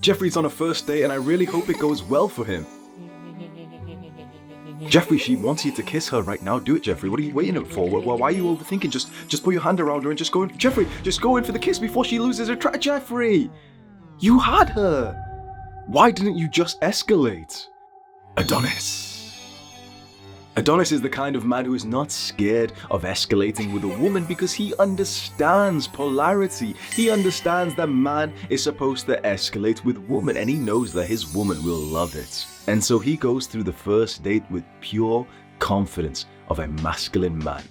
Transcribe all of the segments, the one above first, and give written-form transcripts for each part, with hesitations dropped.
Jeffrey's on a first date and I really hope it goes well for him. Jeffrey, she wants you to kiss her right now. Do it, Jeffrey. What are you waiting for? Why are you overthinking? Just put your hand around her and just go in. Jeffrey, just go in for the kiss before she loses her track. Jeffrey, you had her. Why didn't you just escalate? Adonis. Adonis is the kind of man who is not scared of escalating with a woman because he understands polarity. He understands that man is supposed to escalate with woman and he knows that his woman will love it. And so he goes through the first date with pure confidence of a masculine man.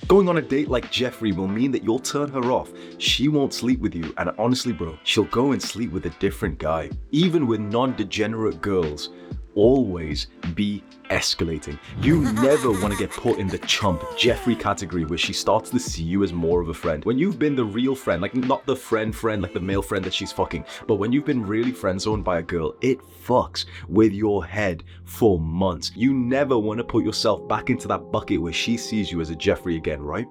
Going on a date like Jeffrey will mean that you'll turn her off. She won't sleep with you, and honestly bro, she'll go and sleep with a different guy. Even with non-degenerate girls, always be escalating. You never want to get put in the chump Jeffrey category where she starts to see you as more of a friend. When you've been the real friend, like not the friend like the male friend that she's fucking, but when you've been really friend zoned by a girl, it fucks with your head for months. You never want to put yourself back into that bucket where she sees you as a Jeffrey again, right?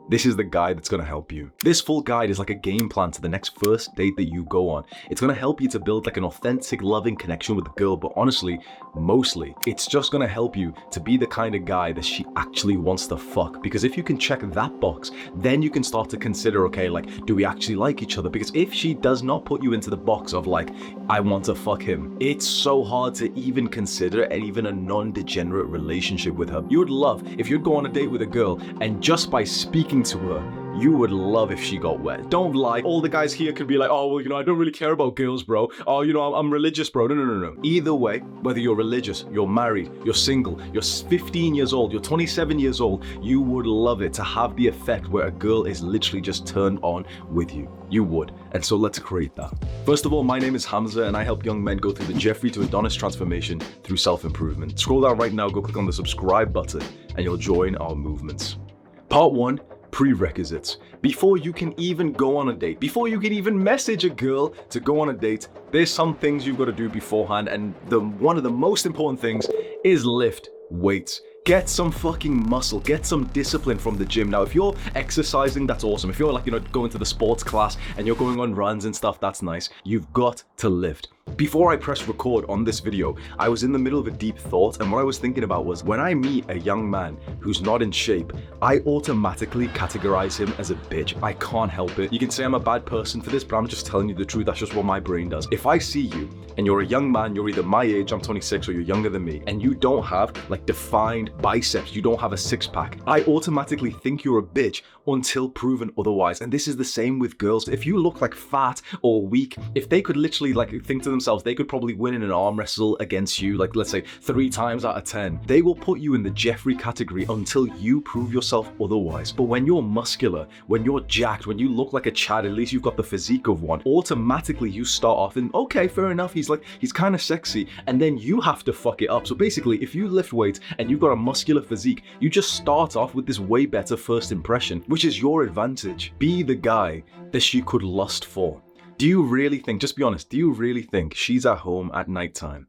This is the guide that's going to help you. This full guide is like a game plan to the next first date that you go on. It's going to help you to build like an authentic, loving connection with the girl, but honestly, mostly, it's just going to help you to be the kind of guy that she actually wants to fuck. Because if you can check that box, then you can start to consider, okay, like, do we actually like each other? Because if she does not put you into the box of like, I want to fuck him, it's so hard to even consider even a non-degenerate relationship with her. You would love if you'd go on a date with a girl and just by speaking to her, you would love if she got wet. Don't lie. All the guys here could be like, oh, well, you know, I don't really care about girls, bro. Oh, you know, I'm religious, bro. No. Either way, whether you're religious, you're married, you're single, you're 15 years old, you're 27 years old, you would love it to have the effect where a girl is literally just turned on with you. You would. And so let's create that. First of all, my name is Hamza and I help young men go through the Jeffrey to Adonis transformation through self-improvement. Scroll down right now, go click on the subscribe button and you'll join our movements. Part 1. Prerequisites. Before you can even go on a date, before you can even message a girl to go on a date, there's some things you've got to do beforehand, and one of the most important things is lift weights. Get some fucking muscle, get some discipline from the gym. Now, if you're exercising, that's awesome. If you're like, you know, going to the sports class and you're going on runs and stuff, that's nice. You've got to lift. Before I press record on this video, I was in the middle of a deep thought, and what I was thinking about was when I meet a young man who's not in shape, I automatically categorize him as a bitch. I can't help it. You can say I'm a bad person for this, but I'm just telling you the truth. That's just what my brain does. If I see you and you're a young man, you're either my age, I'm 26, or you're younger than me, and you don't have like defined biceps, you don't have a six-pack, I automatically think you're a bitch until proven otherwise. And this is the same with girls. If you look like fat or weak, if they could literally like think to themselves, they could probably win in an arm wrestle against you, like let's say 3 times out of 10. They will put you in the Jeffrey category until you prove yourself otherwise. But when you're muscular, when you're jacked, when you look like a Chad, at least you've got the physique of one, automatically you start off and okay, fair enough, he's kind of sexy, and then you have to fuck it up. So basically, if you lift weights and you've got a muscular physique, you just start off with this way better first impression, which is your advantage. Be the guy that she could lust for. Do you really think, just be honest, do you really think she's at home at nighttime?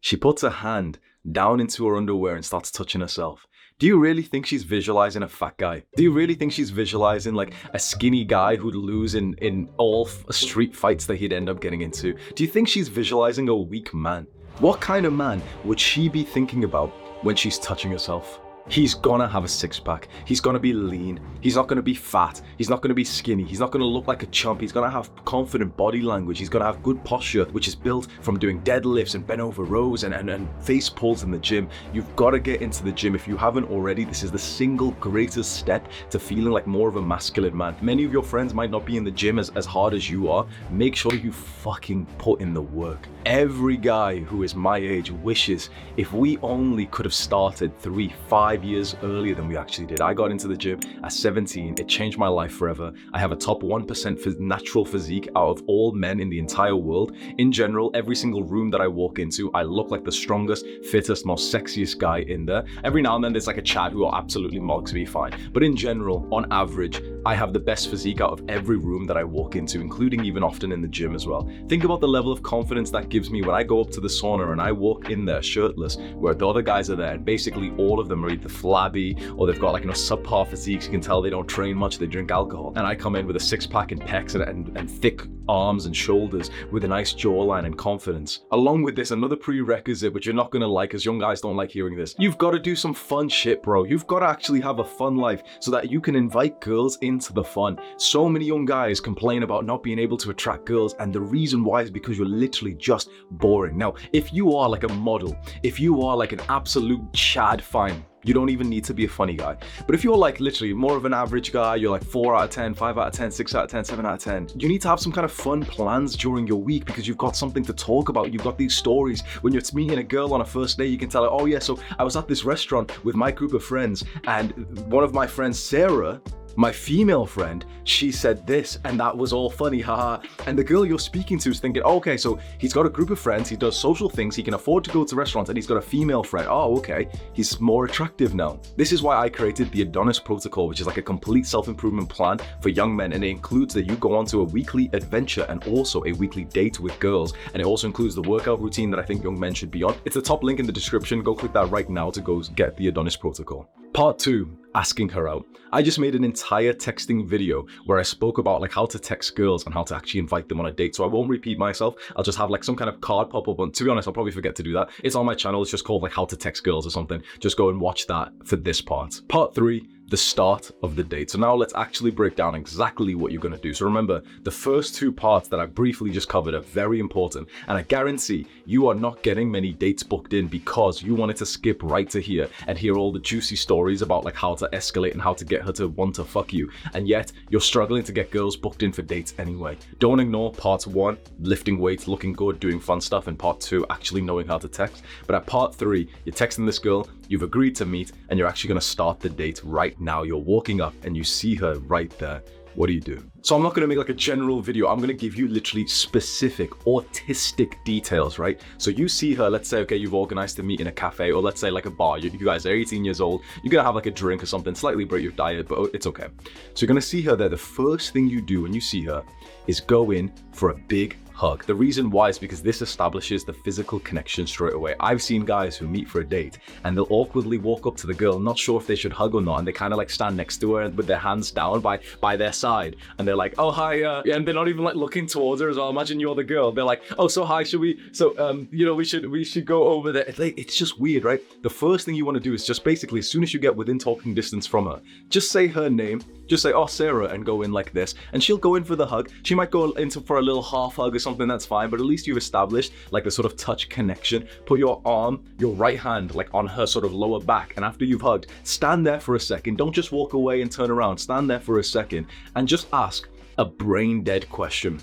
She puts her hand down into her underwear and starts touching herself. Do you really think she's visualizing a fat guy? Do you really think she's visualizing like a skinny guy who'd lose in all street fights that he'd end up getting into? Do you think she's visualizing a weak man? What kind of man would she be thinking about when she's touching herself? He's gonna have a six-pack. He's gonna be lean. He's not gonna be fat. He's not gonna be skinny. He's not gonna look like a chump. He's gonna have confident body language. He's gonna have good posture, which is built from doing deadlifts and bent over rows and face pulls in the gym. You've gotta get into the gym. If you haven't already, this is the single greatest step to feeling like more of a masculine man. Many of your friends might not be in the gym as hard as you are. Make sure you fucking put in the work. Every guy who is my age wishes if we only could have started 3-5 years earlier than we actually did. I got into the gym at 17. It changed my life forever. I have a top 1% natural physique out of all men in the entire world. In general, every single room that I walk into, I look like the strongest, fittest, most sexiest guy in there. Every now and then there's like a Chad who absolutely mugs me, fine. But in general, on average, I have the best physique out of every room that I walk into, including even often in the gym as well. Think about the level of confidence that gives me when I go up to the sauna and I walk in there shirtless, where the other guys are there, and basically all of them are either they're flabby, or they've got like, you know, subpar physiques. You can tell they don't train much, they drink alcohol. And I come in with a six-pack and pecs and thick arms and shoulders with a nice jawline and confidence. Along with this, another prerequisite, which you're not gonna like, as young guys don't like hearing this, you've got to do some fun shit, bro. You've got to actually have a fun life so that you can invite girls into the fun. So many young guys complain about not being able to attract girls, and the reason why is because you're literally just boring. Now, if you are like a model, if you are like an absolute Chad, fine. You don't even need to be a funny guy. But if you're like literally more of an average guy, you're like 4 out of 10, 5 out of 10, 6 out of 10, 7 out of 10, you need to have some kind of fun plans during your week, because you've got something to talk about. You've got these stories. When you're meeting a girl on a first date, you can tell her, oh yeah, so I was at this restaurant with my group of friends, and one of my friends, Sarah, my female friend, she said this, and that was all funny, haha. And the girl you're speaking to is thinking, oh, okay, so he's got a group of friends, he does social things, he can afford to go to restaurants, and he's got a female friend. Oh, okay, he's more attractive now. This is why I created the Adonis Protocol, which is like a complete self-improvement plan for young men, and it includes that you go on to a weekly adventure and also a weekly date with girls, and it also includes the workout routine that I think young men should be on. It's the top link in the description. Go click that right now to go get the Adonis Protocol. Part 2, asking her out. I just made an entire texting video where I spoke about like how to text girls and how to actually invite them on a date. So I won't repeat myself. I'll just have like some kind of card pop up. And to be honest, I'll probably forget to do that. It's on my channel. It's just called like how to text girls or something. Just go and watch that for this part. Part 3, the start of the date. So now let's actually break down exactly what you're going to do. So remember, the first 2 parts that I briefly just covered are very important, and I guarantee you are not getting many dates booked in because you wanted to skip right to here and hear all the juicy stories about like how to escalate and how to get her to want to fuck you, and yet you're struggling to get girls booked in for dates anyway. Don't ignore part 1, lifting weights, looking good, doing fun stuff, and part 2, actually knowing how to text. But at part 3, you're texting this girl, you've agreed to meet, and you're actually going to start the date right now. You're walking up and you see her right there. What do you do? So I'm not going to make like a general video. I'm going to give you literally specific autistic details, right? So you see her, let's say, okay, you've organized to meet in a cafe, or let's say like a bar. You guys are 18 years old. You're going to have like a drink or something, slightly break your diet, but it's okay. So you're going to see her there. The first thing you do when you see her is go in for a big hug. The reason why is because this establishes the physical connection straight away. I've seen guys who meet for a date and they'll awkwardly walk up to the girl, not sure if they should hug or not, and they kind of like stand next to her with their hands down by their side, and they're like, oh hi, and they're not even like looking towards her as well. Imagine you're the girl. They're like, oh, so hi, should we? So you know, we should go over there. It's just weird, right? The first thing you want to do is just basically, as soon as you get within talking distance from her, just say her name. Just say, oh, Sarah, and go in like this, and she'll go in for the hug. She might go into for a little half hug or something, that's fine, but at least you've established like the sort of touch connection. Put your arm, your right hand, like on her sort of lower back, and after you've hugged, stand there for a second. Don't just walk away and turn around. Stand there for a second and just ask a brain dead question.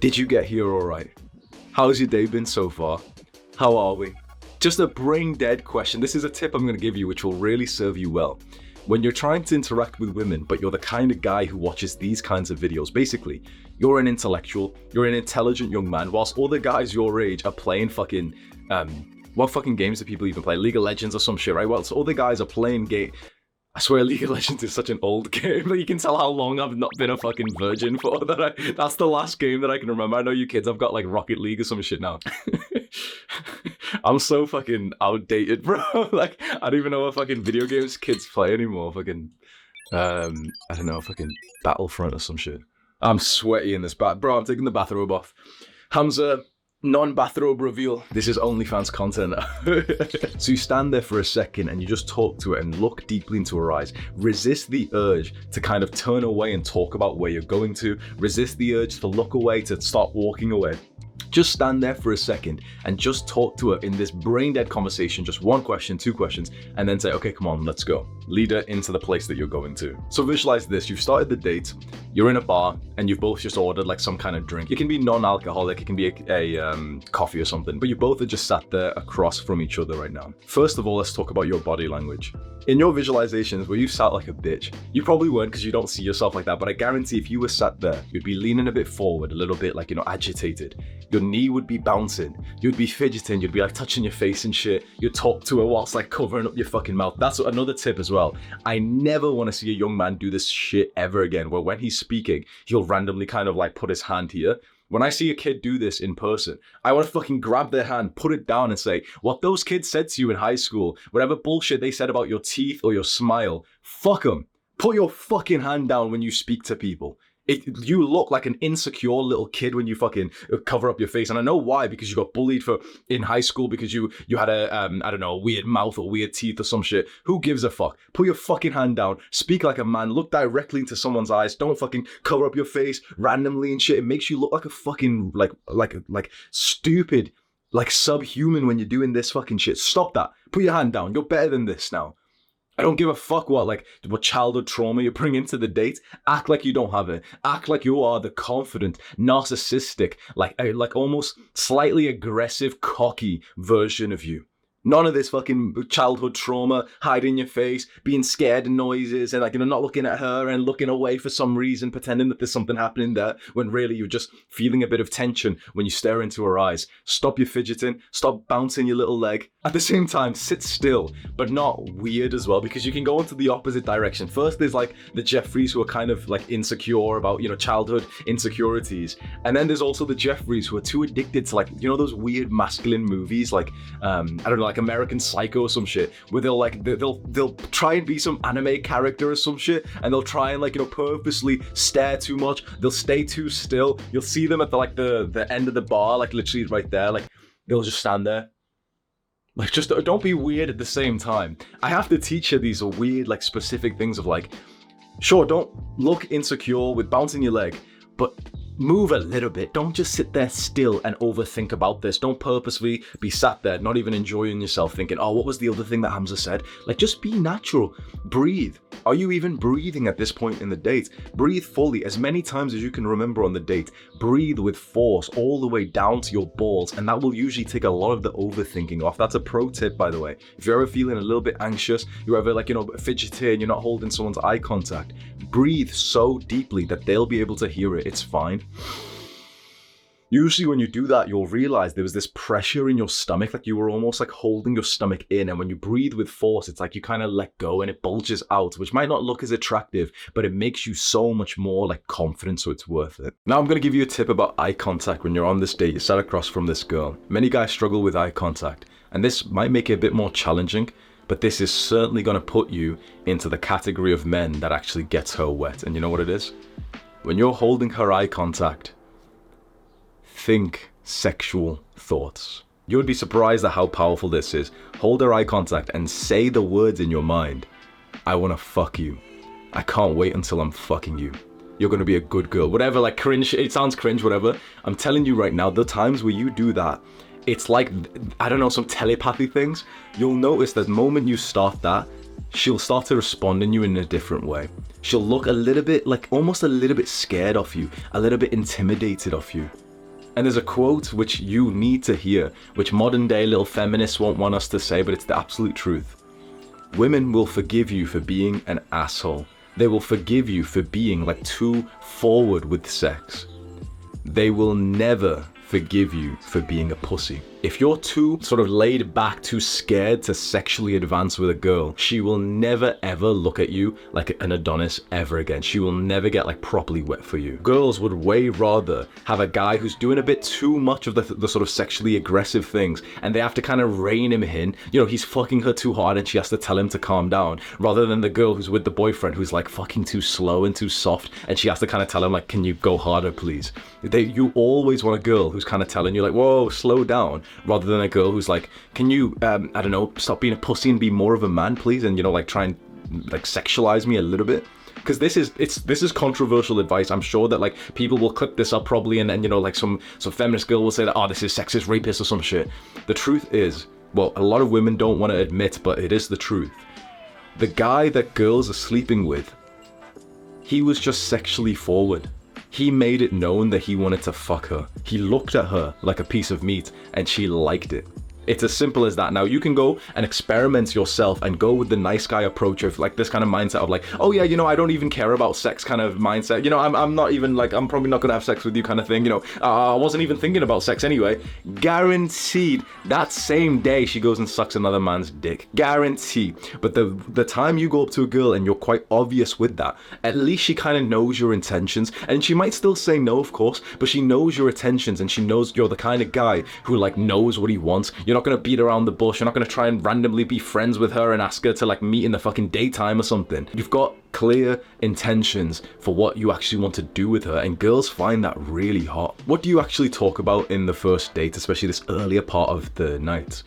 Did you get here all right? How's your day been so far? How are we? Just a brain dead question. This is a tip I'm going to give you which will really serve you well. When you're trying to interact with women, but you're the kind of guy who watches these kinds of videos, basically, you're an intellectual, you're an intelligent young man, whilst other guys your age are playing fucking, what fucking games do people even play? League of Legends or some shit, right? Whilst other guys are playing I swear League of Legends is such an old game. Like, you can tell how long I've not been a fucking virgin for that. That's the last game that I can remember. I know you kids have got like Rocket League or some shit now. I'm so fucking outdated, bro. Like, I don't even know what fucking video games kids play anymore. Fucking, I don't know, fucking Battlefront or some shit. I'm sweaty in this bath. Bro, I'm taking the bathrobe off. Hamza, non-bathrobe reveal. This is OnlyFans content. So you stand there for a second and you just talk to her and look deeply into her eyes. Resist the urge to kind of turn away and talk about where you're going to. Resist the urge to look away, to start walking away. Just stand there for a second and just talk to her in this brain dead conversation, just 1 question, 2 questions, and then say, okay, come on, let's go. Lead her into the place that you're going to. So visualize this. You've started the date, you're in a bar, and you've both just ordered like some kind of drink. It can be non-alcoholic, it can be a coffee or something, but you both are just sat there across from each other right now. First of all, let's talk about your body language. In your visualizations where you sat like a bitch, you probably weren't because you don't see yourself like that, but I guarantee if you were sat there, you'd be leaning a bit forward, a little bit like, you know, agitated. Your knee would be bouncing, you'd be fidgeting, you'd be like touching your face and shit. You'd talk to her whilst like covering up your fucking mouth. That's another tip as well. I never want to see a young man do this shit ever again, where when he's speaking, he'll randomly kind of like put his hand here. When I see a kid do this in person, I want to fucking grab their hand, put it down and say, what those kids said to you in high school, whatever bullshit they said about your teeth or your smile, fuck them. Put your fucking hand down when you speak to people. You look like an insecure little kid when you fucking cover up your face. And I know why, because you got bullied in high school because you had a weird mouth or weird teeth or some shit. Who gives a fuck? Put your fucking hand down. Speak like a man. Look directly into someone's eyes. Don't fucking cover up your face randomly and shit. It makes you look like a fucking, like stupid, like subhuman when you're doing this fucking shit. Stop that. Put your hand down. You're better than this now. I don't give a fuck what childhood trauma you bring into the date. Act like you don't have it. Act like you are the confident, narcissistic, like almost slightly aggressive, cocky version of you. None of this fucking childhood trauma, hiding your face, being scared of noises, and not looking at her and looking away for some reason, pretending that there's something happening there, when really you're just feeling a bit of tension when you stare into her eyes. Stop your fidgeting, stop bouncing your little leg. At the same time, sit still, but not weird as well, because you can go into the opposite direction. First, there's the Jeffreys who are kind of insecure about, childhood insecurities. And then there's also the Jeffreys who are too addicted to those weird masculine movies, like American Psycho or some shit, where they'll try and be some anime character or some shit, and they'll try and purposely stare too much. They'll stay too still. You'll see them at the end of the bar, literally right there. They'll just stand there. Just don't be weird at the same time. I have to teach her these weird, specific things of sure, don't look insecure with bouncing your leg, but move a little bit. Don't just sit there still and overthink about this. Don't purposely be sat there, not even enjoying yourself, thinking, oh, what was the other thing that Hamza said? Just be natural. Breathe. Are you even breathing at this point in the date? Breathe fully as many times as you can remember on the date. Breathe with force all the way down to your balls, and that will usually take a lot of the overthinking off. That's a pro tip, by the way. If you're ever feeling a little bit anxious, you're ever fidgety and you're not holding someone's eye contact, breathe so deeply that they'll be able to hear it. It's fine. Usually when you do that, you'll realize there was this pressure in your stomach, you were almost holding your stomach in, and when you breathe with force, it's you kind of let go and it bulges out, which might not look as attractive, but it makes you so much more confident, so it's worth it. Now I'm going to give you a tip about eye contact when you're on this date, you're sat across from this girl. Many guys struggle with eye contact, and this might make it a bit more challenging, but this is certainly going to put you into the category of men that actually gets her wet. And you know what it is? When you're holding her eye contact, think sexual thoughts. You would be surprised at how powerful this is. Hold her eye contact and say the words in your mind. I want to fuck you. I can't wait until I'm fucking you. You're going to be a good girl. Whatever, cringe. It sounds cringe, whatever. I'm telling you right now, the times where you do that, it's some telepathy things. You'll notice that the moment you start that, she'll start to respond to you in a different way. She'll look a little bit almost a little bit scared of you, a little bit intimidated of you. And there's a quote which you need to hear, which modern day little feminists won't want us to say, but it's the absolute truth. Women will forgive you for being an asshole. They will forgive you for being too forward with sex. They will never forgive you for being a pussy. If you're too sort of laid back, too scared to sexually advance with a girl, she will never ever look at you like an Adonis ever again. She will never get properly wet for you. Girls would way rather have a guy who's doing a bit too much of the sort of sexually aggressive things, and they have to kind of rein him in. He's fucking her too hard and she has to tell him to calm down, rather than the girl who's with the boyfriend who's fucking too slow and too soft, and she has to kind of tell him can you go harder please. You always want a girl who's kind of telling you whoa, slow down, rather than a girl who's can you stop being a pussy and be more of a man please, and try and sexualize me a little bit. Because this is controversial advice. I'm sure that people will clip this up probably, and then some feminist girl will say that, oh, this is sexist, rapist or some shit. The truth is, well, a lot of women don't want to admit, but it is the truth. The guy that girls are sleeping with, he was just sexually forward. He made it known that he wanted to fuck her. He looked at her like a piece of meat and she liked it. It's as simple as that. Now you can go and experiment yourself and go with the nice guy approach of like this kind of mindset of like, oh yeah, you know, I don't even care about sex kind of mindset. You know, I'm not even like, I'm probably not gonna have sex with you kind of thing. You know, I wasn't even thinking about sex anyway. Guaranteed that same day she goes and sucks another man's dick. Guarantee. But the time you go up to a girl and you're quite obvious with that, at least she kind of knows your intentions. And she might still say no, of course, but she knows your intentions and she knows you're the kind of guy who like knows what he wants. You're not gonna beat around the bush. You're not gonna try and randomly be friends with her and ask her to like meet in the fucking daytime or something. You've got clear intentions for what you actually want to do with her, and girls find that really hot. What do you actually talk about in the first date, especially this earlier part of the night?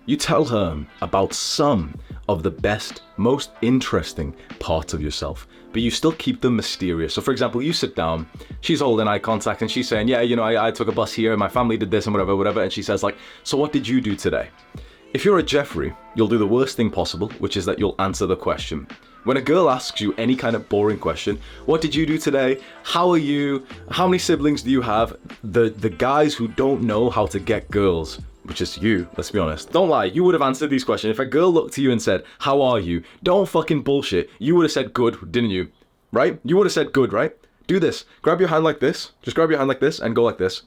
You tell her about some of the best, most interesting parts of yourself, but you still keep them mysterious. So for example, you sit down, she's holding eye contact and she's saying, yeah, you know, I took a bus here, my family did this and whatever, and she says like, so what did you do today? If you're a Jeffrey, you'll do the worst thing possible, which is that you'll answer the question. When a girl asks you any kind of boring question, what did you do today? How are you? How many siblings do you have? The guys who don't know how to get girls, which is you, let's be honest. Don't lie, you would have answered these questions. If a girl looked to you and said, how are you? Don't fucking bullshit. You would have said good, didn't you? Right? You would have said good, right? Do this. Grab your hand like this. Just grab your hand like this and go like this.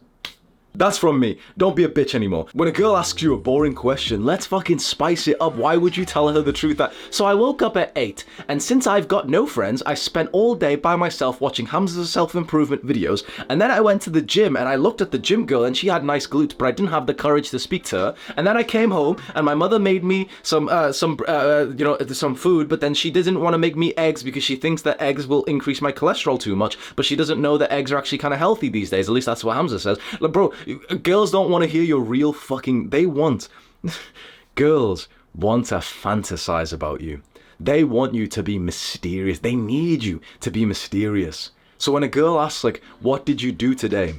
That's from me. Don't be a bitch anymore. When a girl asks you a boring question, let's fucking spice it up. Why would you tell her the truth that, so I woke up at 8, and since I've got no friends, I spent all day by myself watching Hamza's self-improvement videos, and then I went to the gym, and I looked at the gym girl, and she had nice glutes, but I didn't have the courage to speak to her, and then I came home, and my mother made me some food, but then she didn't want to make me eggs because she thinks that eggs will increase my cholesterol too much, but she doesn't know that eggs are actually kind of healthy these days. At least that's what Hamza says. Like, bro, girls don't want to hear your real fucking... Girls want to fantasize about you. They want you to be mysterious. They need you to be mysterious. So when a girl asks, like, what did you do today?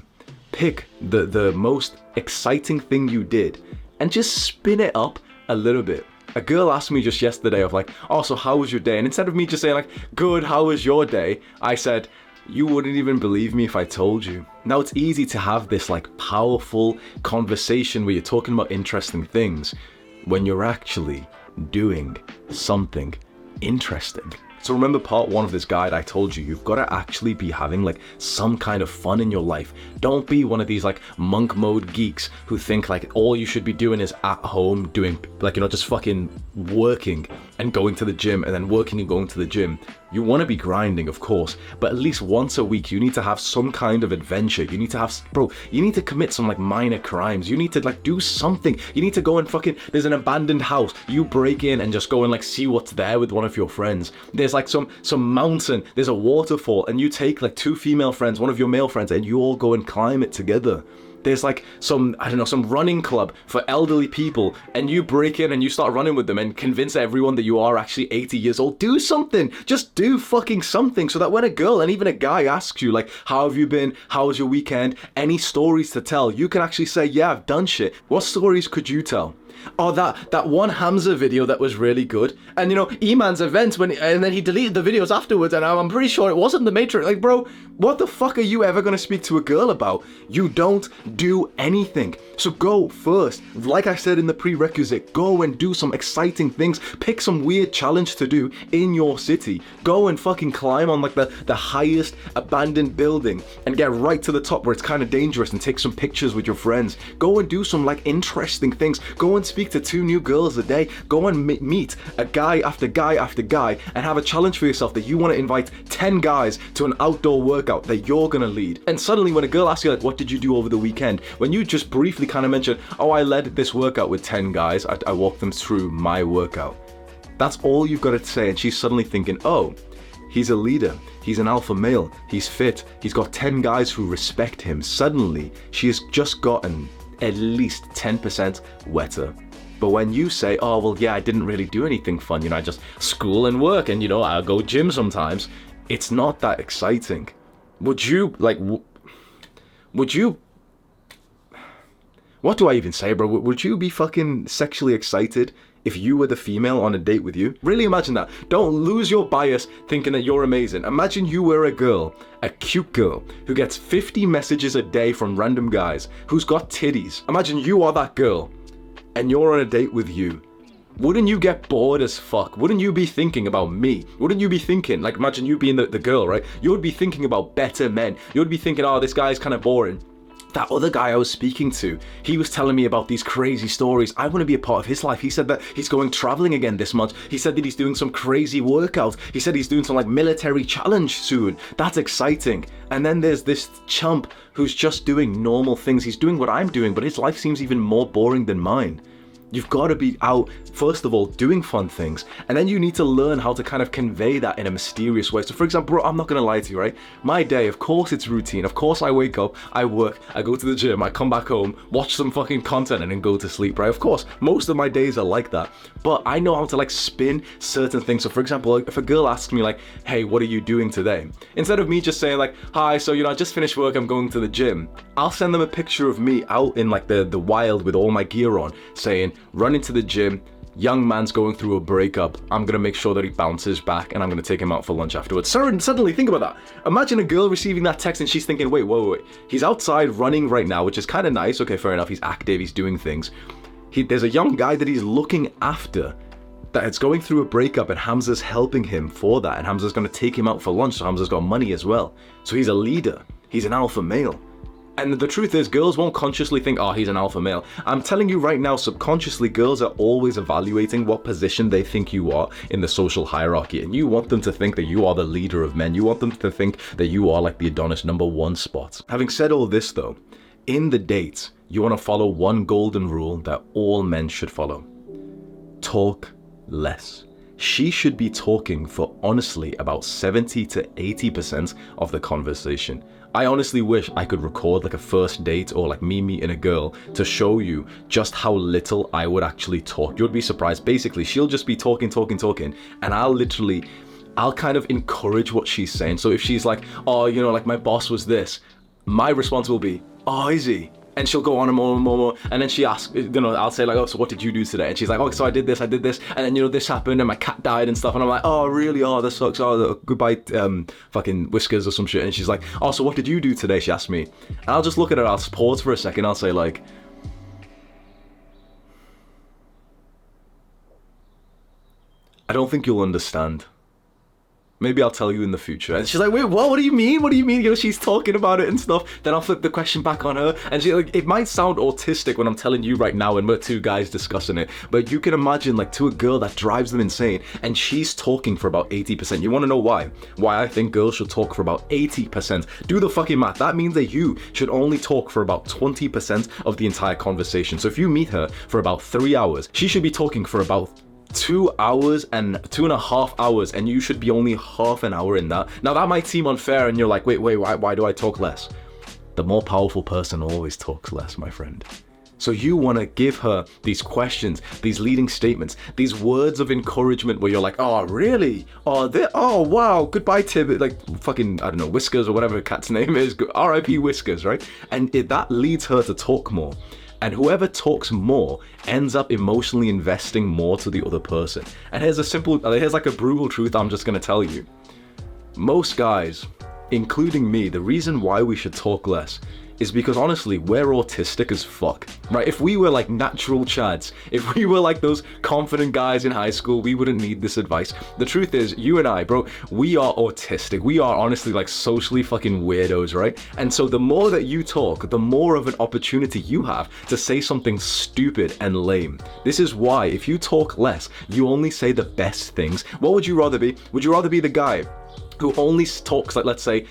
Pick the most exciting thing you did and just spin it up a little bit. A girl asked me just yesterday of like, oh, so how was your day? And instead of me just saying like, good, how was your day? I said, you wouldn't even believe me if I told you. Now it's easy to have this like powerful conversation where you're talking about interesting things when you're actually doing something interesting. So remember part 1 of this guide, I told you, you've got to actually be having like some kind of fun in your life. Don't be one of these like monk mode geeks who think like all you should be doing is at home doing like, you know, just fucking working and going to the gym and then working and going to the gym. You want to be grinding, of course, but at least once a week you need to have some kind of adventure. You need to have, bro, you need to commit some like minor crimes. You need to like do something. You need to go and fucking, there's an abandoned house. You break in and just go and like see what's there with one of your friends. There's like some mountain, there's a waterfall, and you take like 2 female friends, one of your male friends, and you all go and climb it together. There's like some, I don't know, some running club for elderly people, and you break in and you start running with them and convince everyone that you are actually 80 years old. Do something. Just do fucking something so that when a girl and even a guy asks you like, how have you been? How was your weekend? Any stories to tell? You can actually say, yeah, I've done shit. What stories could you tell? Oh, that one Hamza video that was really good. And you know, E-Man's events and then he deleted the videos afterwards, and I'm pretty sure it wasn't the Matrix. Like, bro, what the fuck are you ever gonna speak to a girl about? You don't do anything. So go first. Like I said in the prerequisite, go and do some exciting things. Pick some weird challenge to do in your city. Go and fucking climb on like the highest abandoned building and get right to the top where it's kind of dangerous and take some pictures with your friends. Go and do some like interesting things. Go and speak to 2 new girls a day. Go and meet a guy after guy after guy and have a challenge for yourself that you want to invite 10 guys to an outdoor workout that you're gonna lead. And suddenly when a girl asks you like, what did you do over the weekend? When you just briefly kind of mention, oh, I led this workout with 10 guys. I walked them through my workout. That's all you've got to say. And she's suddenly thinking, oh, he's a leader. He's an alpha male. He's fit. He's got 10 guys who respect him. Suddenly she has just gotten at least 10% wetter. But when you say, oh, well, yeah, I didn't really do anything fun, you know, I just school and work and, you know, I'll go gym sometimes, it's not that exciting. Would you, like, would you, what do I even say, bro? Would you be fucking sexually excited if you were the female on a date with you? Really imagine that. Don't lose your bias thinking that you're amazing. Imagine you were a girl, a cute girl, who gets 50 messages a day from random guys, who's got titties. Imagine you are that girl. and you're on a date with you, wouldn't you get bored as fuck? Wouldn't you be thinking about me? Wouldn't you be thinking, like imagine you being the girl, right? You would be thinking about better men. You would be thinking, oh, this guy's kind of boring. That other guy I was speaking to, he was telling me about these crazy stories. I want to be a part of his life. He said that he's going traveling again this month. He said that he's doing some crazy workout. He said he's doing some like military challenge soon. That's exciting. And then there's this chump who's just doing normal things. He's doing what I'm doing, but his life seems even more boring than mine. You've got to be out, first of all, doing fun things, and then you need to learn how to kind of convey that in a mysterious way. So for example, bro, I'm not going to lie to you, right? My day, of course it's routine. Of course I wake up, I work, I go to the gym, I come back home, watch some fucking content and then go to sleep, right? Of course, most of my days are like that, but I know how to like spin certain things. So for example, like, if a girl asks me like, hey, what are you doing today? Instead of me just saying like, hi, so I just finished work, I'm going to the gym, I'll send them a picture of me out in like the wild with all my gear on, saying, run into the gym, young man's going through a breakup, I'm gonna make sure that he bounces back and I'm gonna take him out for lunch afterwards. Suddenly, think about that. Imagine a girl receiving that text and she's thinking, wait. He's outside running right now, which is kind of nice. Okay, fair enough. He's active, he's doing things. There's a young guy that he's looking after that is going through a breakup and Hamza's helping him for that. And Hamza's gonna take him out for lunch, so Hamza's got money as well. So he's a leader. He's an alpha male. And the truth is, girls won't consciously think, oh, he's an alpha male. I'm telling you right now, subconsciously, girls are always evaluating what position they think you are in the social hierarchy. And you want them to think that you are the leader of men. You want them to think that you are like the Adonis #1 spot. Having said all this though, in the date, you want to follow one golden rule that all men should follow. Talk less. She should be talking for honestly about 70 to 80% of the conversation. I honestly wish I could record like a first date or like me meeting a girl to show you just how little I would actually talk. You'd be surprised. Basically, she'll just be talking, and I'll kind of encourage what she's saying. So if she's like, oh, like my boss was this, my response will be, oh, is he? And she'll go on and more, and then she asks, I'll say like, oh, so what did you do today? And she's like, oh, so I did this, and then this happened, and my cat died and stuff, and I'm like, oh, really? Oh, that sucks. Oh, goodbye, fucking whiskers or some shit. And she's like, oh, so what did you do today? She asked me, and I'll just look at her, I'll pause for a second, I'll say like, I don't think you'll understand. Maybe I'll tell you in the future. And she's like, wait, what? What do you mean? What do you mean? She's talking about it and stuff. Then I'll flip the question back on her. And she like, it might sound autistic when I'm telling you right now and we're two guys discussing it. But you can imagine like to a girl that drives them insane and she's talking for about 80%. You want to know why? Why I think girls should talk for about 80%. Do the fucking math. That means that you should only talk for about 20% of the entire conversation. So if you meet her for about 3 hours, she should be talking for about 2 hours and 2.5 hours, and you should be only half an hour in that. Now that might seem unfair and you're like, wait, why do I talk less? The more powerful person always talks less, my friend. So you want to give her these questions, these leading statements, these words of encouragement where you're like, oh, really? Oh, wow, goodbye, Tib. Like fucking, I don't know, Whiskers or whatever the cat's name is. R.I.P. Whiskers, right? And that leads her to talk more. And whoever talks more ends up emotionally investing more to the other person. And here's like a brutal truth I'm just gonna tell you. Most guys, including me, the reason why we should talk less is because honestly, we're autistic as fuck, right? If we were like natural chads, if we were like those confident guys in high school, we wouldn't need this advice. The truth is, you and I, bro, we are autistic. We are honestly like socially fucking weirdos, right? And so the more that you talk, the more of an opportunity you have to say something stupid and lame. This is why if you talk less, you only say the best things. What would you rather be? Would you rather be the guy who only talks like, let's say,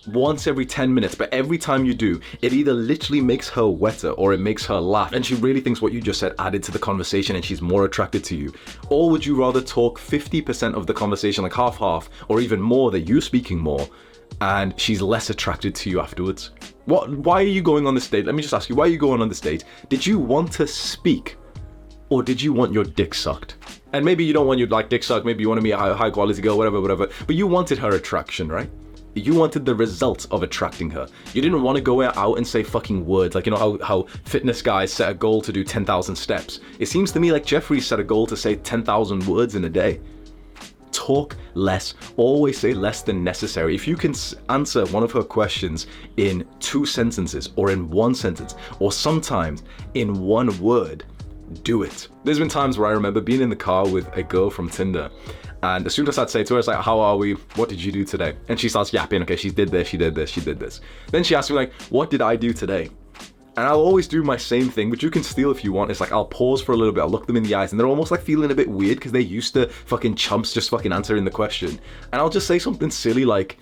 once every 10 minutes, but every time you do, it either literally makes her wetter or it makes her laugh, and she really thinks what you just said added to the conversation and she's more attracted to you? Or would you rather talk 50% of the conversation, like half, or even more, that you're speaking more, and she's less attracted to you afterwards? Why are you going on this date? Let me just ask you, why are you going on this date? Did you want to speak, or did you want your dick sucked? And maybe you don't want your dick sucked, maybe you want to be a high quality girl, whatever, but you wanted her attraction, right? You wanted the result of attracting her. You didn't want to go out and say fucking words, like, how fitness guys set a goal to do 10,000 steps. It seems to me like Jeffrey set a goal to say 10,000 words in a day. Talk less, always say less than necessary. If you can answer one of her questions in 2 sentences, or in 1 sentence, or sometimes in 1 word, do it. There's been times where I remember being in the car with a girl from Tinder, and as soon as I'd say to her, it's like, how are we? What did you do today? And she starts yapping, okay, she did this, she did this, she did this. Then she asks me like, what did I do today? And I'll always do my same thing, which you can steal if you want. It's like, I'll pause for a little bit, I'll look them in the eyes, and they're almost like feeling a bit weird because they're used to fucking chumps just fucking answering the question. And I'll just say something silly like,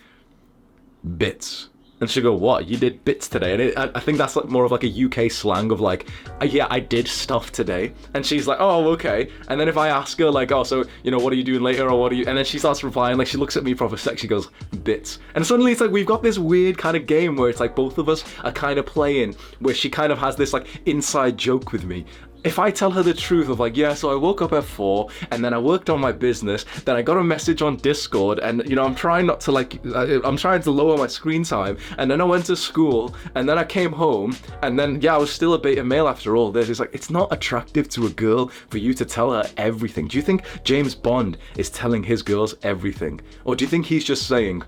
bits. And she'll go, what? You did bits today? And I think that's like more of like a UK slang of like, yeah, I did stuff today. And she's like, oh, okay. And then if I ask her like, oh, so, you know, what are you doing later, or what are you? And then she starts replying, like, she looks at me proper sexy, she goes, bits. And suddenly it's like, we've got this weird kind of game where it's like both of us are kind of playing, where she kind of has this like inside joke with me. If I tell her the truth of like, yeah, so I woke up at 4 and then I worked on my business, then I got a message on Discord, and you know, I'm trying not to like, I'm trying to lower my screen time, and then I went to school, and then I came home, and then yeah, I was still a beta male after all this. It's like, it's not attractive to a girl for you to tell her everything. Do you think James Bond is telling his girls everything? Or do you think he's just saying,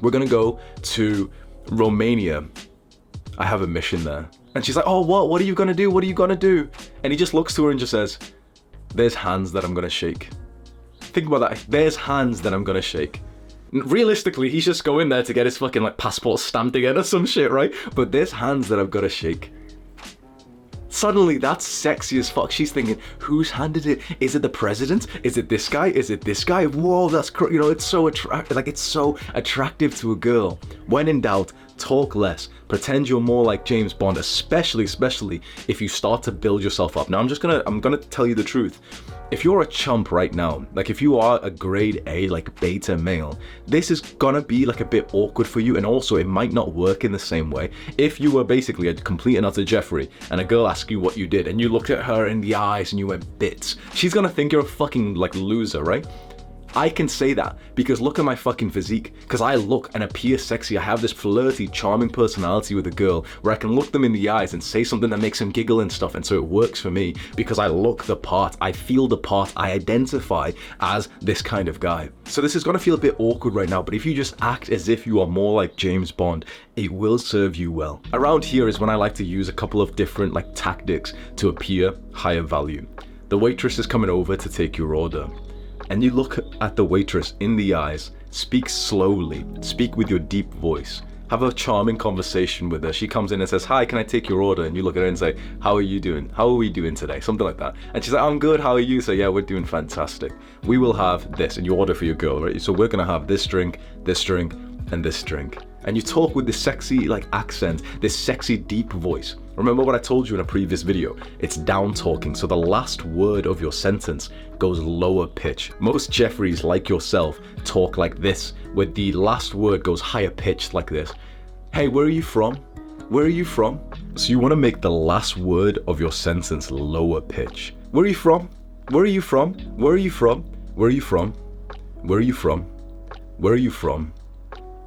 we're gonna go to Romania, I have a mission there? And she's like, oh, what are you gonna do? What are you gonna do? And he just looks to her and just says, there's hands that I'm gonna shake. Think about that. There's hands that I'm gonna shake. Realistically, he's just going there to get his fucking like passport stamped again or some shit, right? But there's hands that I've gotta shake. Suddenly, that's sexy as fuck. She's thinking, whose hand is it? Is it the president? Is it this guy? Is it this guy? Whoa, that's, you know, it's so attractive. Like, it's so attractive to a girl. When in doubt, talk less. Pretend you're more like James Bond, especially if you start to build yourself up. Now, I'm gonna tell you the truth. If you're a chump right now, like if you are a grade A, like beta male, this is gonna be like a bit awkward for you, and also it might not work in the same way. If you were basically a complete and utter Jeffrey, and a girl asks you what you did, and you looked at her in the eyes and you went bits, she's gonna think you're a fucking like loser, right? I can say that because look at my fucking physique, because I look and appear sexy. I have this flirty, charming personality with a girl where I can look them in the eyes and say something that makes them giggle and stuff, and so it works for me because I look the part, I feel the part, I identify as this kind of guy. So this is gonna feel a bit awkward right now, but if you just act as if you are more like James Bond, it will serve you well. Around here is when I like to use a couple of different like tactics to appear higher value. The waitress is coming over to take your order, and you look at the waitress in the eyes, speak slowly, speak with your deep voice, have a charming conversation with her. She comes in and says, hi, can I take your order? And you look at her and say, how are you doing? How are we doing today? Something like that. And she's like, I'm good, how are you? So yeah, we're doing fantastic. We will have this, and you order for your girl, right? So we're gonna have this drink, and this drink. And you talk with this sexy like accent, this sexy deep voice. Remember what I told you in a previous video, it's down talking, so the last word of your sentence goes lower pitch. Most Jeffreys like yourself talk like this, where the last word goes higher pitched like this. Hey, where are you from? Where are you from? So you want to make the last word of your sentence lower pitch. Where are you from? Where are you from? Where are you from? Where are you from? Where are you from? Where are you from?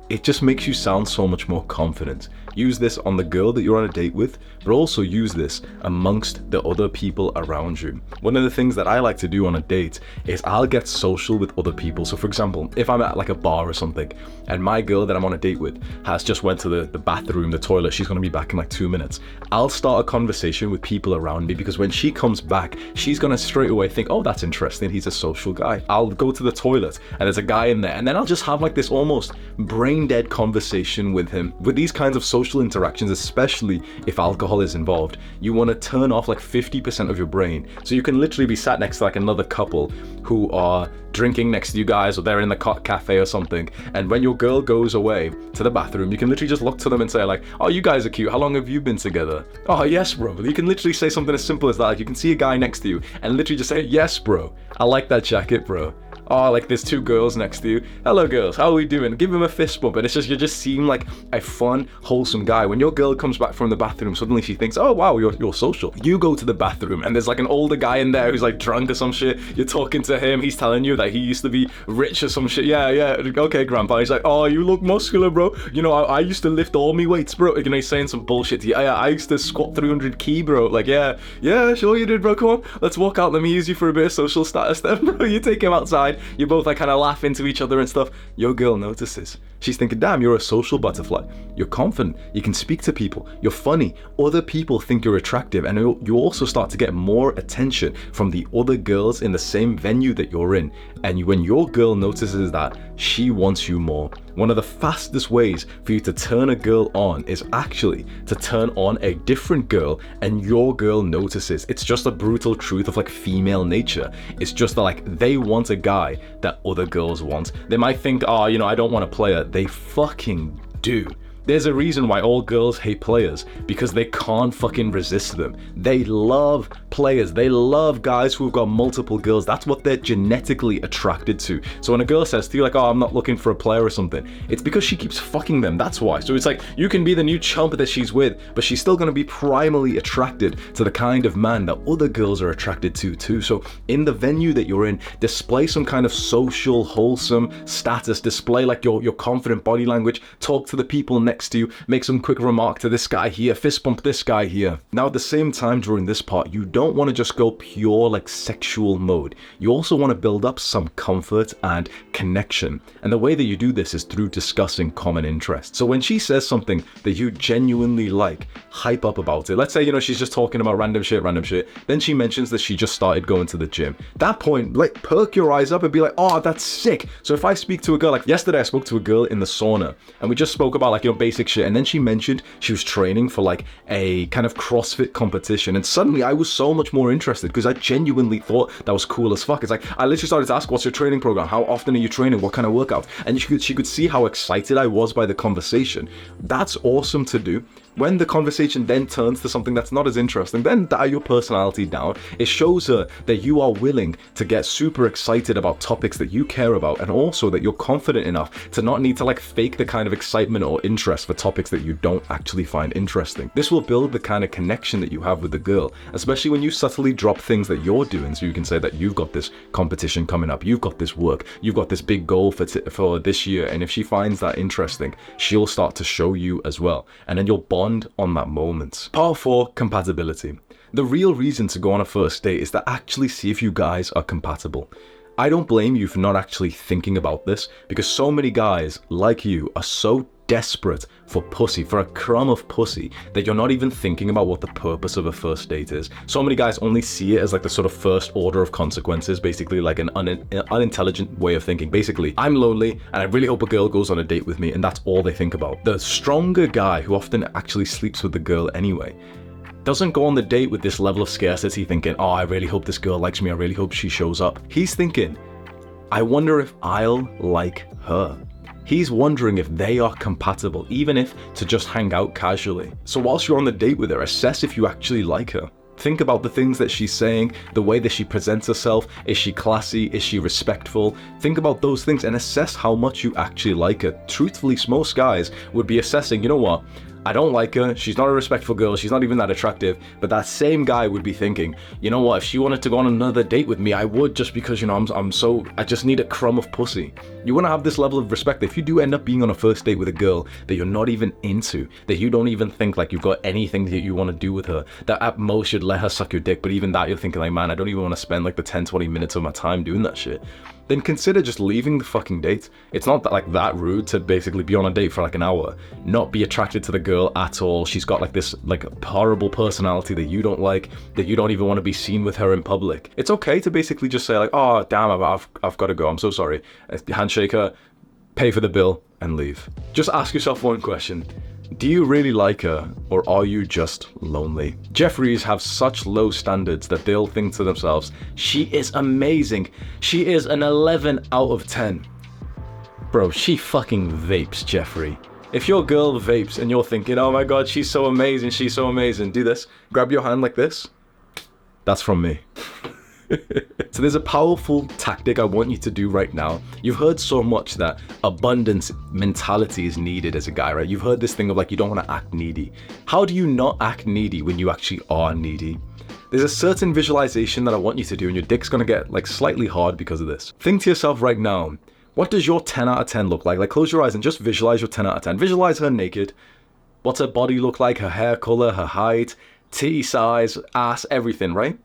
It just makes you sound so much more confident. Use this on the girl that you're on a date with, but also use this amongst the other people around you. One of the things that I like to do on a date is I'll get social with other people. So for example, if I'm at like a bar or something, and my girl that I'm on a date with has just went to the bathroom, the toilet, she's gonna be back in like 2 minutes, I'll start a conversation with people around me, because when she comes back, she's gonna straight away think, oh, that's interesting, he's a social guy. I'll go to the toilet and there's a guy in there, and then I'll just have like this almost brain dead conversation with him. With these kinds of social interactions, especially if alcohol is involved, you want to turn off like 50% of your brain, so you can literally be sat next to like another couple who are drinking next to you guys, or they're in the cafe or something, and when your girl goes away to the bathroom, you can literally just look to them and say like, oh, you guys are cute, how long have you been together? Oh yes bro. You can literally say something as simple as that. Like, you can see a guy next to you and literally just say, yes bro, I like that jacket bro. Oh, like there's 2 girls next to you. Hello girls, how are we doing? Give him a fist bump, and it's just, you just seem like a fun, wholesome guy. When your girl comes back from the bathroom, suddenly she thinks, oh wow, you're social. You go to the bathroom and there's like an older guy in there who's like drunk or some shit. You're talking to him, he's telling you that he used to be rich or some shit. Yeah, okay grandpa. He's like, oh, you look muscular bro. You know, I used to lift all me weights bro. You know, he's saying some bullshit to you. Yeah, I used to squat 300 key bro. Like, yeah, sure you did bro, come on. Let's walk out, let me use you for a bit of social status then bro. You take him outside, outside, you're both like kind of laughing to each other and stuff. Your girl notices. She's thinking, damn, you're a social butterfly. You're confident. You can speak to people. You're funny. Other people think you're attractive, and you also start to get more attention from the other girls in the same venue that you're in. And when your girl notices that, she wants you more. One of the fastest ways for you to turn a girl on is actually to turn on a different girl, and your girl notices. It's just a brutal truth of like female nature. It's just that like they want a guy that other girls want. They might think, oh, you know, I don't want a player. They fucking do. There's a reason why all girls hate players, because they can't fucking resist them. They love players. They love guys who've got multiple girls. That's what they're genetically attracted to. So when a girl says to you like, oh, I'm not looking for a player or something, it's because she keeps fucking them. That's why. So it's like, you can be the new chump that she's with, but she's still going to be primarily attracted to the kind of man that other girls are attracted to too. So in the venue that you're in, display some kind of social, wholesome status. Display like your confident body language. Talk to the people next to you, make some quick remark to this guy here, fist bump this guy here. Now at the same time during this part, you don't want to just go pure like sexual mode. You also want to build up some comfort and connection. And the way that you do this is through discussing common interests. So when she says something that you genuinely like, hype up about it. Let's say, you know, she's just talking about random shit. Then she mentions that she just started going to the gym. That point, like, perk your eyes up and be like, oh, that's sick. So if I speak to a girl, like yesterday I spoke to a girl in the sauna, and we just spoke about like, you know, basic shit, and then she mentioned she was training for like a kind of CrossFit competition, and suddenly I was so much more interested because I genuinely thought that was cool as fuck. It's like I literally started to ask, what's your training program? How often are you training? What kind of workout? And she could see how excited I was by the conversation. That's awesome to do. When the conversation then turns to something that's not as interesting, then dial your personality down. It shows her that you are willing to get super excited about topics that you care about, and also that you're confident enough to not need to like fake the kind of excitement or interest for topics that you don't actually find interesting. This will build the kind of connection that you have with the girl, especially when you subtly drop things that you're doing, so you can say that you've got this competition coming up, you've got this work, you've got this big goal for this year, and if she finds that interesting, she'll start to show you as well, and then you'll bond on that moment. Part 4, compatibility. The real reason to go on a first date is to actually see if you guys are compatible. I don't blame you for not actually thinking about this, because so many guys like you are so desperate for pussy, for a crumb of pussy, that you're not even thinking about what the purpose of a first date is. So many guys only see it as like the sort of first order of consequences, basically like an unintelligent way of thinking. Basically, I'm lonely and I really hope a girl goes on a date with me, and that's all they think about. The stronger guy, who often actually sleeps with the girl anyway, doesn't go on the date with this level of scarcity thinking, oh, I really hope this girl likes me, I really hope she shows up. He's thinking, I wonder if I'll like her. He's wondering if they are compatible, even if to just hang out casually. So whilst you're on the date with her, assess if you actually like her. Think about the things that she's saying, the way that she presents herself. Is she classy? Is she respectful? Think about those things and assess how much you actually like her. Truthfully, most guys would be assessing, you know what? I don't like her, she's not a respectful girl, she's not even that attractive, but that same guy would be thinking, you know what, if she wanted to go on another date with me, I would, just because, you know, I just need a crumb of pussy. You want to have this level of respect. If you do end up being on a first date with a girl that you're not even into, that you don't even think like you've got anything that you want to do with her, that at most you'd let her suck your dick, but even that you're thinking like, man, I don't even want to spend like the 10-20 minutes of my time doing that shit, then consider just leaving the fucking date. It's not that rude to basically be on a date for like an hour, not be attracted to the girl at all. She's got like this like horrible personality that you don't like, that you don't even want to be seen with her in public. It's okay to basically just say like, oh damn, I've got to go, I'm so sorry. Handshake her, pay for the bill, and leave. Just ask yourself one question. Do you really like her, or are you just lonely? Jeffries have such low standards that they'll think to themselves, she is amazing. She is an 11 out of 10. Bro, she fucking vapes, Jeffrey. If your girl vapes and you're thinking, oh my god, she's so amazing, do this. Grab your hand like this. That's from me. So there's a powerful tactic I want you to do right now. You've heard so much that abundance mentality is needed as a guy, right? You've heard this thing of like, you don't want to act needy. How do you not act needy when you actually are needy? There's a certain visualization that I want you to do, and your dick's gonna get like slightly hard because of this. Think to yourself right now, what does your 10 out of 10 look like? Like, close your eyes and just visualize your 10 out of 10. Visualize her naked. What's her body look like? Her hair color, her height, titty size, ass, everything, right?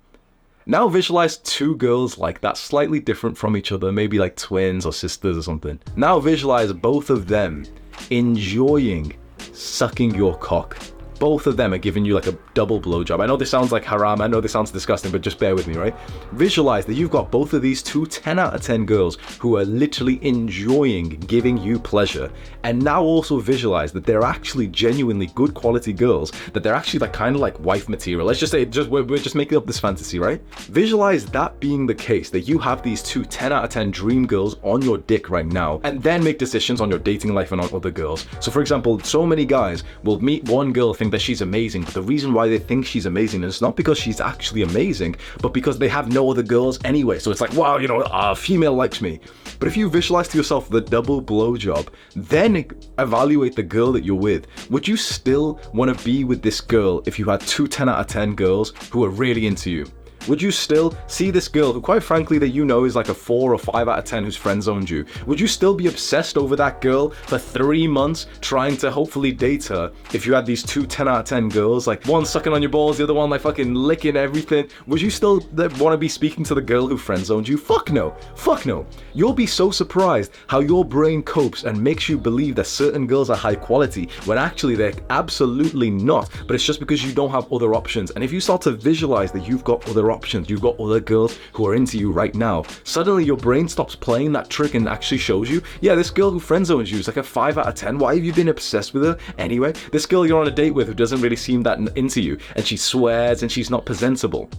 Now visualize two girls like that, slightly different from each other, maybe like twins or sisters or something. Now visualize both of them enjoying sucking your cock. Both of them are giving you like a double blowjob. I know this sounds like haram, I know this sounds disgusting, but just bear with me, right? Visualize that you've got both of these two 10 out of 10 girls who are literally enjoying giving you pleasure. And now also visualize that they're actually genuinely good quality girls, that they're actually like kind of like wife material. Let's just say, we're just making up this fantasy, right? Visualize that being the case, that you have these two 10 out of 10 dream girls on your dick right now, and then make decisions on your dating life and on other girls. So for example, so many guys will meet one girl, think that she's amazing, but the reason why they think she's amazing is not because she's actually amazing, but because they have no other girls anyway. So it's like, wow, you know, a female likes me. But if you visualize to yourself the double blowjob, then evaluate the girl that you're with. Would you still want to be with this girl if you had two 10 out of 10 girls who are really into you? Would you still see this girl who, quite frankly, that you know is like a 4 or 5 out of 10 who's friend zoned you? Would you still be obsessed over that girl for 3 months trying to hopefully date her if you had these two 10 out of 10 girls, like one sucking on your balls, the other one like fucking licking everything? Would you still want to be speaking to the girl who friend zoned you? Fuck no. Fuck no. You'll be so surprised how your brain copes and makes you believe that certain girls are high quality when actually they're absolutely not, but it's just because you don't have other options. And if you start to visualize that you've got other options, you've got other girls who are into you right now, suddenly your brain stops playing that trick and actually shows you, yeah, this girl who friend zones you is like a 5 out of 10. Why have you been obsessed with her anyway? This girl you're on a date with who doesn't really seem that into you, and she swears and she's not presentable,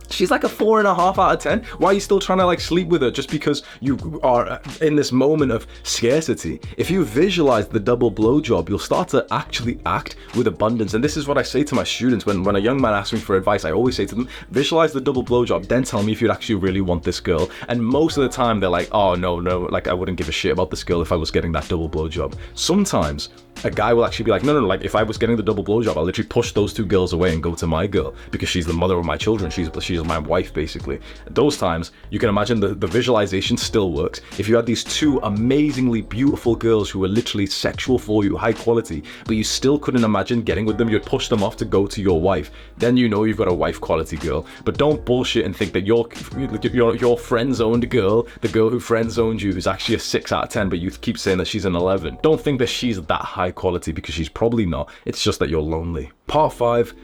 she's like a 4.5 out of 10. Why are you still trying to like sleep with her just because you are in this moment of scarcity? If you visualize the double blowjob, you'll start to actually act with abundance. And this is what I say to my students when a young man asks me for advice. I always say to them, visualize the double blowjob, then tell me if you'd actually really want this girl. And most of the time they're like, oh no, like I wouldn't give a shit about this girl if I was getting that double blowjob. Sometimes a guy will actually be like, no, like if I was getting the double blowjob, I'll literally push those two girls away and go to my girl because she's the mother of my children. She's my wife, basically. At those times, you can imagine the visualization still works. If you had these two amazingly beautiful girls who were literally sexual for you, high quality, but you still couldn't imagine getting with them, you'd push them off to go to your wife. Then you know you've got a wife quality girl. But don't bullshit and think that your friend-zoned girl, the girl who friend-zoned you, is actually a 6 out of 10, but you keep saying that she's an 11. Don't think that she's that high quality because she's probably not. It's just that you're lonely. Part 5,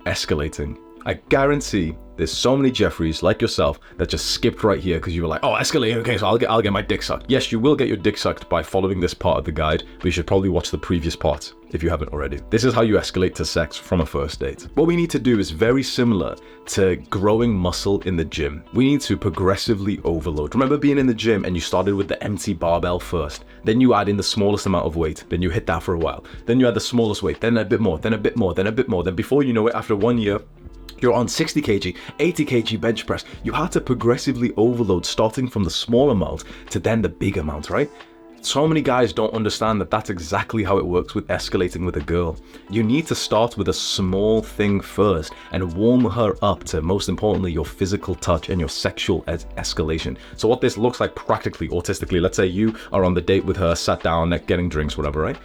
escalating. I guarantee there's so many Jeffreys like yourself that just skipped right here because you were like, oh, escalate, okay, so I'll get my dick sucked. Yes, you will get your dick sucked by following this part of the guide, but you should probably watch the previous part if you haven't already. This is how you escalate to sex from a first date. What we need to do is very similar to growing muscle in the gym. We need to progressively overload. Remember being in the gym and you started with the empty barbell first, then you add in the smallest amount of weight, then you hit that for a while, then you add the smallest weight, then a bit more, then a bit more, then a bit more, then before you know it, after 1 year, you're on 60 kg, 80 kg bench press. You have to progressively overload, starting from the small amount to then the big amount, right? So many guys don't understand that that's exactly how it works with escalating with a girl. You need to start with a small thing first and warm her up to, most importantly, your physical touch and your sexual escalation. So what this looks like practically, autistically, let's say you are on the date with her, sat down, getting drinks, whatever, right?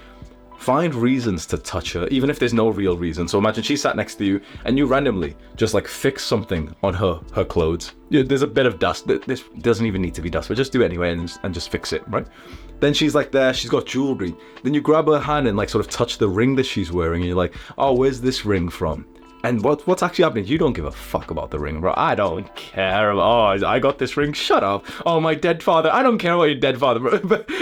Find reasons to touch her, even if there's no real reason. So imagine she sat next to you and you randomly just like fix something on her clothes. Yeah, there's a bit of dust. This doesn't even need to be dust, but just do it anyway and just fix it, right? Then she's like there, she's got jewelry. Then you grab her hand and like sort of touch the ring that she's wearing and you're like, oh, where's this ring from? And what's actually happening? You don't give a fuck about the ring, bro. I don't care about, oh, I got this ring, shut up. Oh, my dead father, I don't care about your dead father, bro.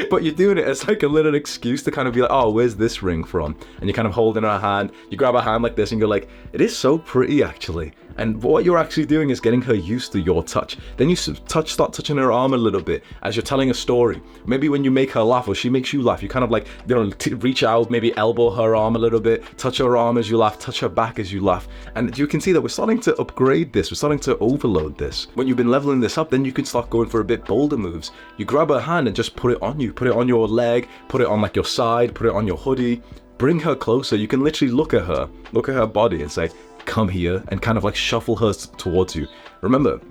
But you're doing it as like a little excuse to kind of be like, oh, where's this ring from? And you're kind of holding her hand, you grab her hand like this and you're like, it is so pretty actually. And what you're actually doing is getting her used to your touch. Then you start touching her arm a little bit as you're telling a story. Maybe when you make her laugh or she makes you laugh, you kind of like, you know, reach out, maybe elbow her arm a little bit, touch her arm as you laugh, touch her back as you laugh. And you can see that we're starting to upgrade this, we're starting to overload this. When you've been leveling this up, then you can start going for a bit bolder moves. You grab her hand and just put it on you, put it on your leg, put it on like your side, put it on your hoodie. Bring her closer. You can literally look at her body and say, come here, and kind of like shuffle her towards you. Remember,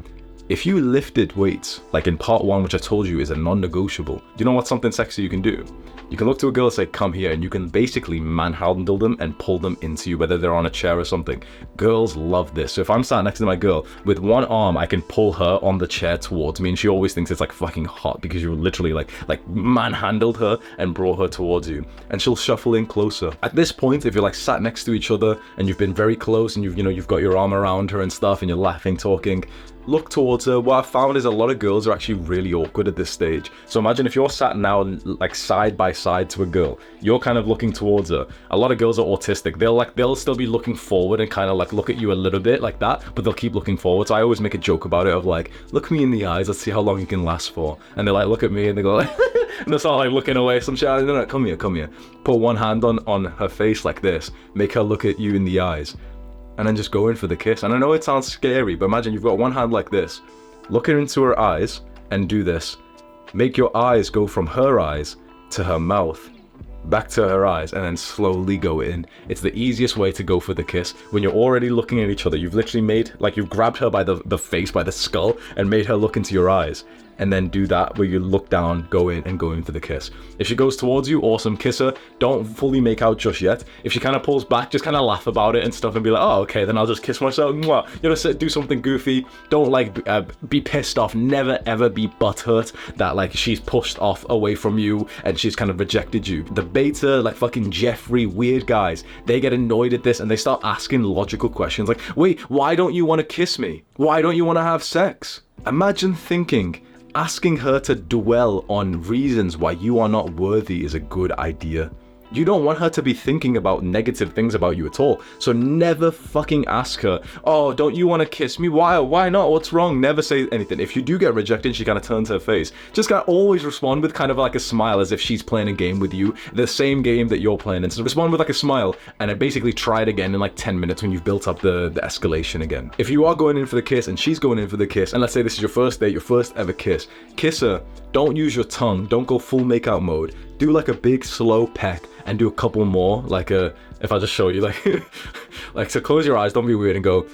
If you lifted weights, like in part 1, which I told you is a non-negotiable, do you know what's something sexy you can do? You can look to a girl and say, come here, and you can basically manhandle them and pull them into you, whether they're on a chair or something. Girls love this. So if I'm sat next to my girl, with one arm, I can pull her on the chair towards me, and she always thinks it's like fucking hot because you literally like manhandled her and brought her towards you, and she'll shuffle in closer. At this point, if you're like sat next to each other and you've been very close and you've got your arm around her and stuff and you're laughing, talking, look towards her. What I've found is a lot of girls are actually really awkward at this stage. So imagine if you're sat now like side by side to a girl, you're kind of looking towards her. A lot of girls are autistic. They'll still be looking forward and kind of like look at you a little bit like that, but they'll keep looking forward. So I always make a joke about it of like, look me in the eyes, let's see how long you can last for. And they like look at me and they go like, and they're sort of like looking away. Some shit. No, come here. Put one hand on her face like this, make her look at you in the eyes, and then just go in for the kiss. And I know it sounds scary, but imagine you've got one hand like this, look into her eyes and do this. Make your eyes go from her eyes to her mouth, back to her eyes, and then slowly go in. It's the easiest way to go for the kiss. When you're already looking at each other, you've literally made, like you've grabbed her by the face, by the skull, and made her look into your eyes. And then do that where you look down, go in, and go in for the kiss. If she goes towards you, awesome, kiss her. Don't fully make out just yet. If she kind of pulls back, just kind of laugh about it and stuff and be like, oh, okay, then I'll just kiss myself. Mwah. You know, do something goofy. Don't like be pissed off. Never ever be butthurt that like she's pushed off away from you and she's kind of rejected you. The beta, like fucking Jeffrey, weird guys, they get annoyed at this and they start asking logical questions like, wait, why don't you want to kiss me? Why don't you want to have sex? Imagine asking her to dwell on reasons why you are not worthy is a good idea. You don't want her to be thinking about negative things about you at all. So never fucking ask her, oh, don't you want to kiss me? Why not? What's wrong? Never say anything. If you do get rejected, she kind of turns her face. Just gotta always respond with kind of like a smile as if she's playing a game with you, the same game that you're playing. And so respond with like a smile and then basically try it again in like 10 minutes when you've built up the escalation again. If you are going in for the kiss and she's going in for the kiss, and let's say this is your first date, your first ever kiss her. Don't use your tongue. Don't go full makeout mode. Do like a big slow peck and do a couple more. Like if I just show you like so close your eyes, don't be weird, and go,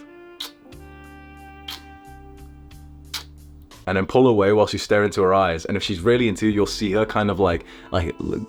and then pull away while she's staring into her eyes. And if she's really into you, you'll see her kind of like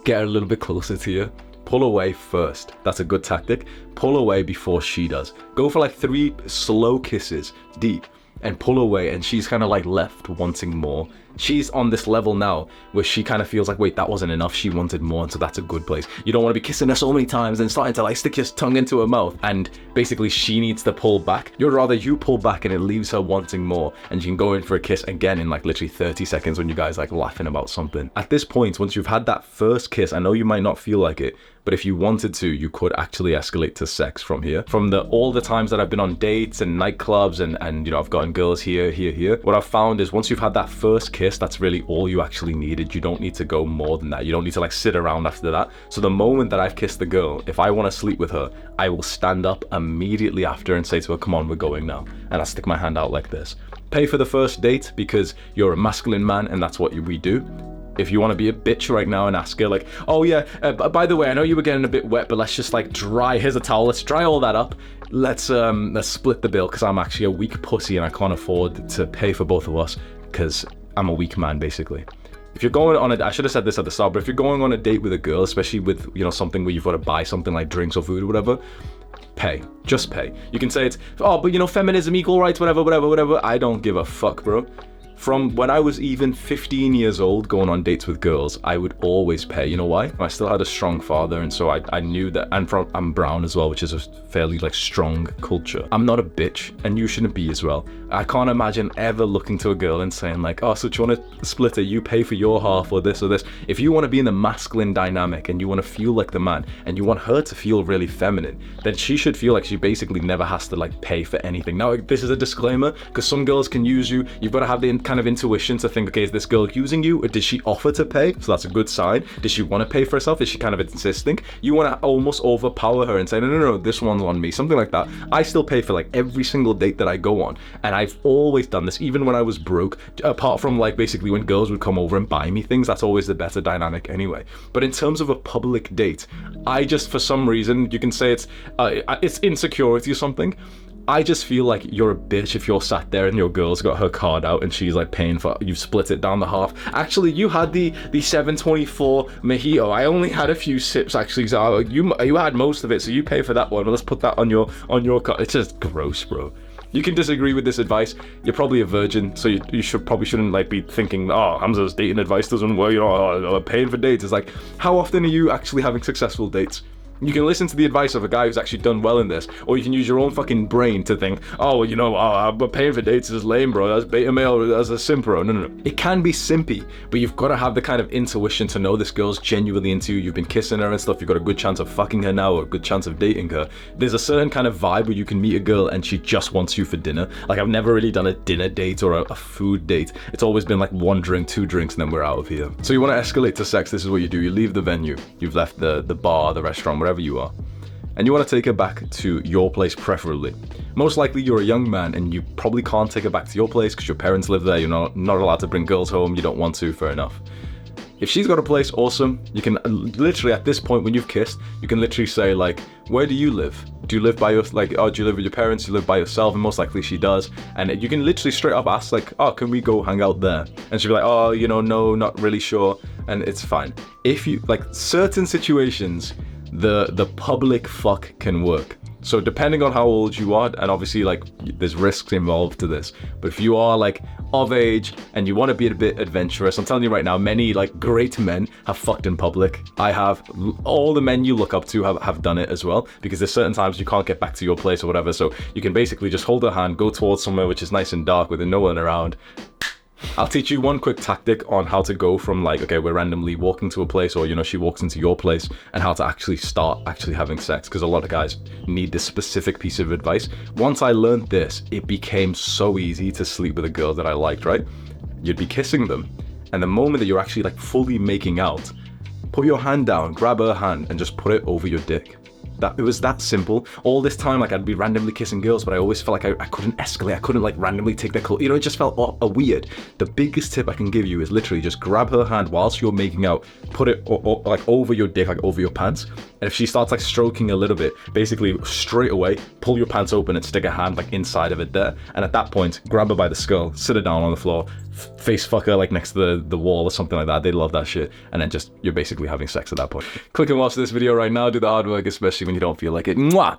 get a little bit closer to you. Pull away first. That's a good tactic. Pull away before she does. Go for like 3 slow kisses deep and pull away, and she's kind of like left wanting more. She's on this level now where she kind of feels like, wait, that wasn't enough, she wanted more, and so that's a good place. You don't want to be kissing her so many times and starting to like stick your tongue into her mouth, and basically she needs to pull back. You'd rather you pull back and it leaves her wanting more, and you can go in for a kiss again in like literally 30 seconds when you guys like laughing about something. At this point, once you've had that first kiss, I know you might not feel like it, but if you wanted to, you could actually escalate to sex from here. From all the times that I've been on dates and nightclubs and you know, I've gotten girls here, what I've found is once you've had that first kiss, that's really all you actually needed. You don't need to go more than that. You don't need to like sit around after that. So the moment that I've kissed the girl, if I want to sleep with her, I will stand up immediately after and say to her, come on, we're going now. And I stick my hand out like this. Pay for the first date because you're a masculine man and that's what we do. If you want to be a bitch right now and ask her like, oh yeah, by the way, I know you were getting a bit wet, but let's just like dry, here's a towel, let's dry all that up. Let's split the bill because I'm actually a weak pussy and I can't afford to pay for both of us because I'm a weak man, basically. If you're going on I should have said this at the start, but if you're going on a date with a girl, especially with, you know, something where you've got to buy something like drinks or food or whatever, pay. Just pay. You can say it's, oh, but you know, feminism, equal rights, whatever. I don't give a fuck, bro. From when I was even 15 years old going on dates with girls, I would always pay. You know why? I still had a strong father, and so I knew that, and I'm brown as well, which is a fairly like strong culture. I'm not a bitch, and you shouldn't be as well. I can't imagine ever looking to a girl and saying like, oh, so do you want to split it? You pay for your half or this or this. If you want to be in the masculine dynamic and you want to feel like the man and you want her to feel really feminine, then she should feel like she basically never has to like pay for anything. Now, this is a disclaimer because some girls can use you. You've got to have the kind of intuition to think, okay, is this girl using you, or did she offer to pay? So that's a good sign. Does she want to pay for herself? Is she kind of insisting? You want to almost overpower her and say, no, this one's on me, something like that. I still pay for like every single date that I go on, and I've always done this even when I was broke, apart from like basically when girls would come over and buy me things. That's always the better dynamic anyway. But in terms of a public date, I just, for some reason, you can say it's insecurity or something, I just feel like you're a bitch if you're sat there and your girl's got her card out and she's like paying for, you've split it down the half. Actually, you had the 724 mojito. I only had a few sips actually, so you had most of it, so you pay for that one. Let's put that on your card. It's just gross, bro. You can disagree with this advice. You're probably a virgin, so you shouldn't like be thinking, oh, Hamza's dating advice doesn't work, you know, paying for dates. It's like, how often are you actually having successful dates? You can listen to the advice of a guy who's actually done well in this, or you can use your own fucking brain to think, oh, well, you know, paying for dates is lame, bro. That's beta male, that's a simp, bro. No. It can be simpy, but you've got to have the kind of intuition to know this girl's genuinely into you. You've been kissing her and stuff. You've got a good chance of fucking her now, or a good chance of dating her. There's a certain kind of vibe where you can meet a girl and she just wants you for dinner. Like, I've never really done a dinner date or a food date. It's always been like 1 drink, 2 drinks, and then we're out of here. So you want to escalate to sex. This is what you do. You leave the venue. You've left the bar, the restaurant, wherever you are. And you want to take her back to your place preferably. Most likely you're a young man and you probably can't take her back to your place because your parents live there. You're not allowed to bring girls home. You don't want to, fair enough. If she's got a place, awesome. You can literally, at this point when you've kissed, you can literally say like, where do you live? Do you live by your, like, oh, do you live with your parents? Do you live by yourself? And most likely she does. And you can literally straight up ask like, oh, can we go hang out there? And she'll be like, oh, you know, no, not really sure. And it's fine. If you, like, certain situations, the public fuck can work. So depending on how old you are, and obviously like there's risks involved to this, but if you are like of age and you want to be a bit adventurous, I'm telling you right now, many like great men have fucked in public. I have. All the men you look up to have done it as well, because there's certain times you can't get back to your place or whatever, so you can basically just hold her hand, go towards somewhere which is nice and dark with no one around. I'll teach you one quick tactic on how to go from like, okay, we're randomly walking to a place, or, you know, she walks into your place, and how to actually start having sex, because a lot of guys need this specific piece of advice. Once I learned this, it became so easy to sleep with a girl that I liked, right? You'd be kissing them, and the moment that you're actually like fully making out, put your hand down, grab her hand, and just put it over your dick. It was that simple. All this time, like, I'd be randomly kissing girls, but I always felt like I couldn't escalate. I couldn't like randomly take their clothes. You know, it just felt weird. The biggest tip I can give you is literally just grab her hand whilst you're making out, put it like over your dick, like over your pants. And if she starts like stroking a little bit, basically straight away, pull your pants open and stick a hand like inside of it there. And at that point, grab her by the skull, sit her down on the floor, face fuck her like next to the wall or something like that. They love that shit. And then just, you're basically having sex at that point. Click and watch this video right now. Do the hard work, especially when you don't feel like it. Mwah!